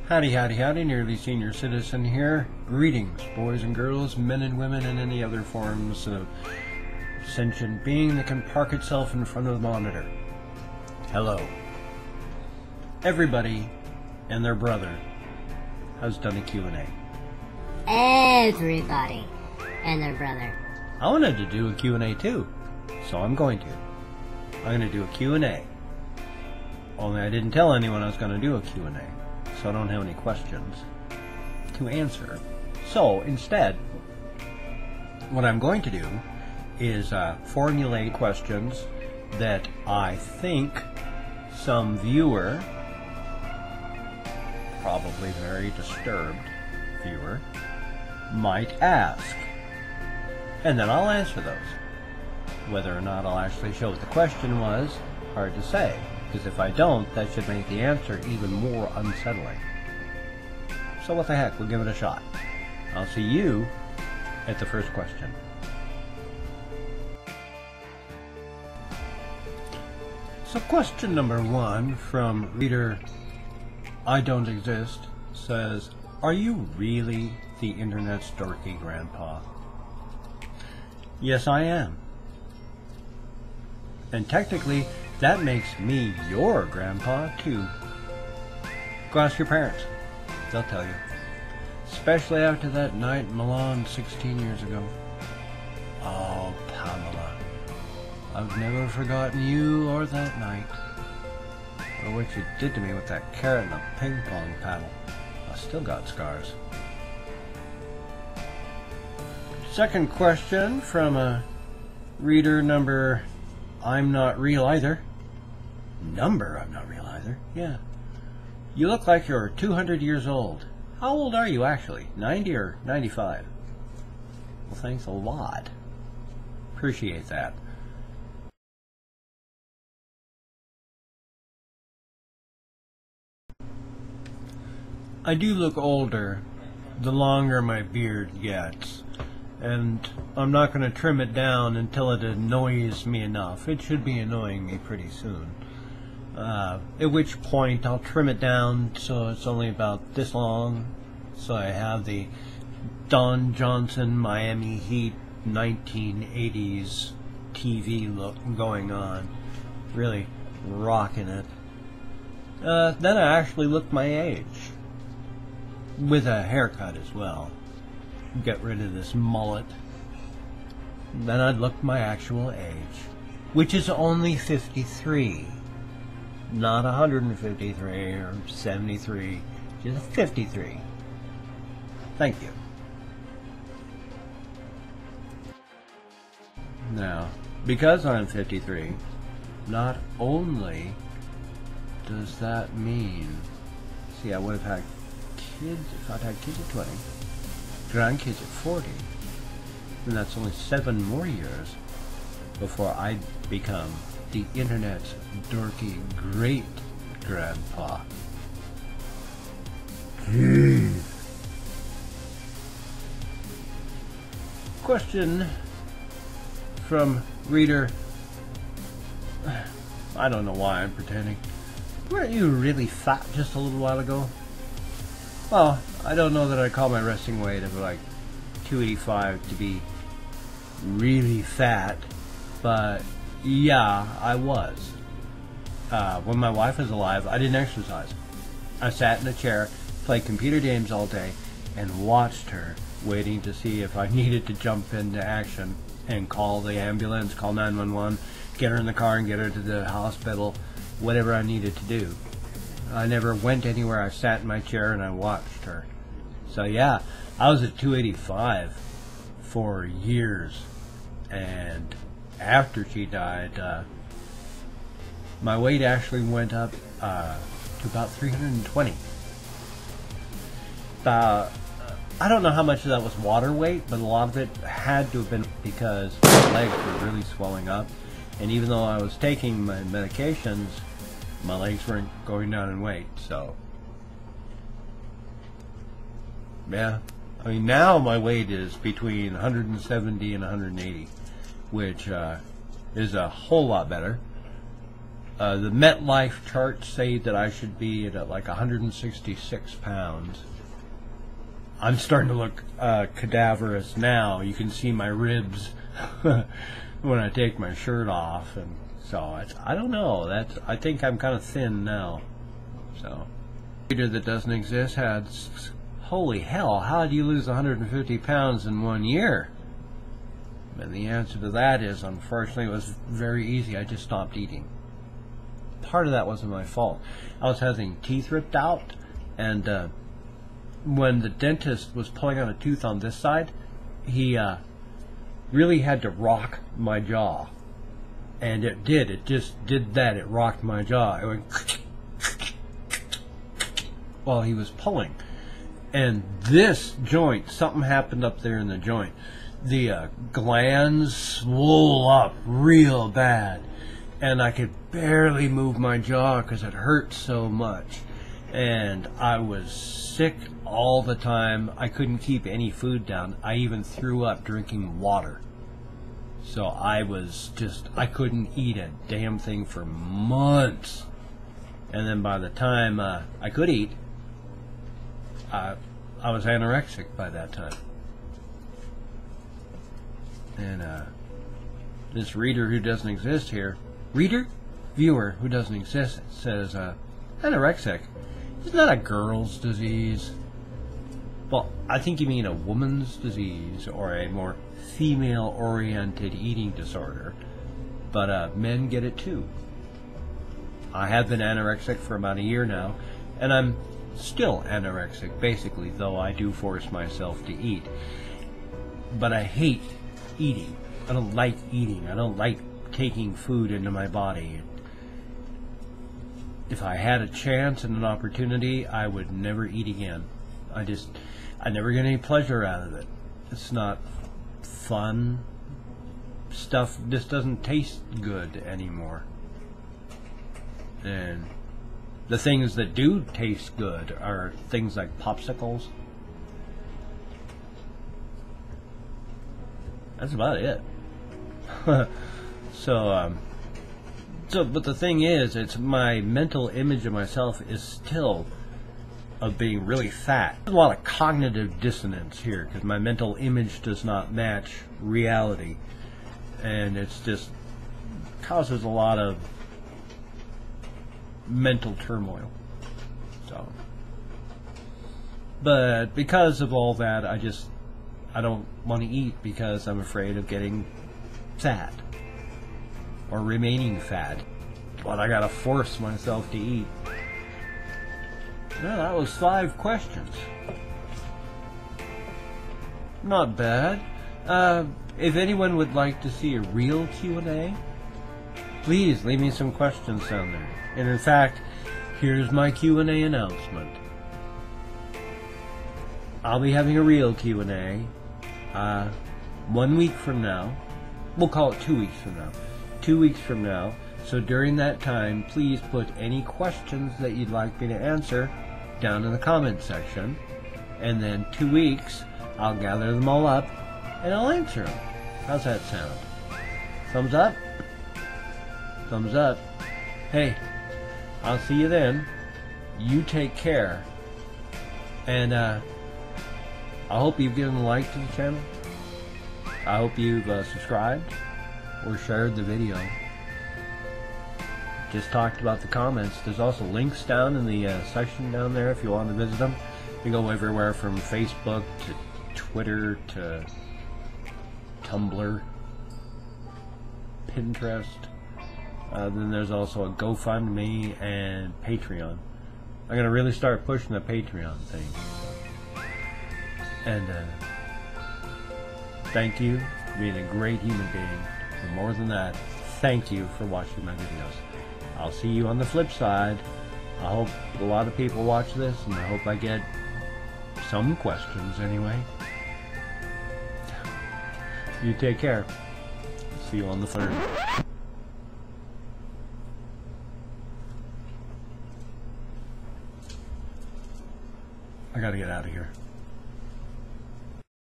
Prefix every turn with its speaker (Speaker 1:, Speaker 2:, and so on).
Speaker 1: Howdy, howdy, howdy, nearly senior citizen here. Greetings, boys and girls, men and women, and any other forms of sentient being that can park itself in front of the monitor. Hello. Everybody and their brother has done a Q&A.
Speaker 2: Everybody and their brother.
Speaker 1: I wanted to do a Q&A too, so I'm going to. I'm going to do a Q&A. Only I didn't tell anyone I was going to do a Q&A. So I don't have any questions to answer. So instead, what I'm going to do is formulate questions that I think some viewer, probably very disturbed viewer, might ask. And then I'll answer those. Whether or not I'll actually show what the question was, hard to say. Because if I don't, that should make the answer even more unsettling. So what the heck, we'll give it a shot. I'll see you at the first question. So question number 1 from reader I Don't Exist says, are you really the internet's dorky grandpa? Yes, I am. And technically, that makes me your grandpa, too. Go ask your parents. They'll tell you. Especially after that night in Milan 16 years ago. Oh, Pamela. I've never forgotten you or that night. Or what you did to me with that carrot and the ping pong paddle. I still got scars. Second question from a reader number I'm not real either. I'm not real either. Yeah. You look like you're 200 years old. How old are you actually? 90 or 95? Well, thanks a lot. Appreciate that. I do look older the longer my beard gets. And I'm not going to trim it down until it annoys me enough. It should be annoying me pretty soon. At which point I'll trim it down so it's only about this long. So I have the Don Johnson Miami Heat 1980s TV look going on. Really rocking it. Then I actually look my age. With a haircut as well. Get rid of this mullet. Then I'd look my actual age, which is only 53, not 153 or 73, just 53. Thank you. Now, because I'm 53, not only does that mean, see, I would have had kids if I'd had kids at 20. Grandkids at 40, and that's only 7 more years before I become the internet's dorky great grandpa. Question from reader, I don't know why I'm pretending. Weren't you really fat just a little while ago? Well, I don't know that I call my resting weight of like 285 to be really fat, but yeah, I was. When my wife was alive, I didn't exercise. I sat in a chair, played computer games all day, and watched her, waiting to see if I needed to jump into action and call the ambulance, call 911, get her in the car and get her to the hospital, whatever I needed to do. I never went anywhere. I sat in my chair and I watched her. So yeah, I was at 285 for years. And after she died, my weight actually went up to about 320. I don't know how much of that was water weight, but a lot of it had to have been because my legs were really swelling up. And even though I was taking my medications, my legs weren't going down in weight, so yeah. I mean, now my weight is between 170 and 180, which is a whole lot better. The MetLife charts say that I should be at like 166 pounds. I'm starting to look cadaverous now. You can see my ribs when I take my shirt off, and so I don't know. I think I'm kind of thin now. So, reader that doesn't exist had, holy hell, how did you lose 150 pounds in 1 year? And the answer to that is, unfortunately, it was very easy. I just stopped eating. Part of that wasn't my fault. I was having teeth ripped out, and when the dentist was pulling on a tooth on this side, he really had to rock my jaw. And it did. It just did that. It rocked my jaw. It went while he was pulling. And this joint, something happened up there in the joint. The glands swole up real bad. And I could barely move my jaw because it hurt so much. And I was sick all the time. I couldn't keep any food down. I even threw up drinking water. So I couldn't eat a damn thing for months. And then by the time I could eat, I was anorexic by that time. And this reader who doesn't exist here, viewer who doesn't exist, says anorexic is not a girl's disease. Well, I think you mean a woman's disease, or a more female-oriented eating disorder. But men get it too. I have been anorexic for about a year now, and I'm still anorexic, basically, though I do force myself to eat. But I hate eating. I don't like eating. I don't like taking food into my body. If I had a chance and an opportunity, I would never eat again. I never get any pleasure out of it. It's not fun. Stuff just doesn't taste good anymore. And the things that do taste good are things like popsicles. That's about it. But the thing is, it's my mental image of myself is still of being really fat. There's a lot of cognitive dissonance here because my mental image does not match reality, and it's just causes a lot of mental turmoil. So, but because of all that, I don't want to eat because I'm afraid of getting fat or remaining fat. But I gotta force myself to eat. Well, that was 5 questions. Not bad. If anyone would like to see a real Q&A, please leave me some questions down there. And in fact, here's my Q&A announcement. I'll be having a real Q&A 1 week from now. We'll call it 2 weeks from now. 2 weeks from now. So during that time, please put any questions that you'd like me to answer down in the comment section. And then 2 weeks, I'll gather them all up and I'll answer them. How's that sound? Thumbs up? Thumbs up. Hey, I'll see you then. You take care. And I hope you've given a like to the channel. I hope you've subscribed or shared the video. Just talked about the comments. There's also links down in the section down there if you want to visit them. You go everywhere from Facebook to Twitter to Tumblr, Pinterest. Then there's also a GoFundMe and Patreon. I'm going to really start pushing the Patreon thing. And thank you for being a great human being. And more than that, thank you for watching my videos. I'll see you on the flip side. I hope a lot of people watch this, and I hope I get some questions anyway. You take care. See you on the third. I gotta get out of here.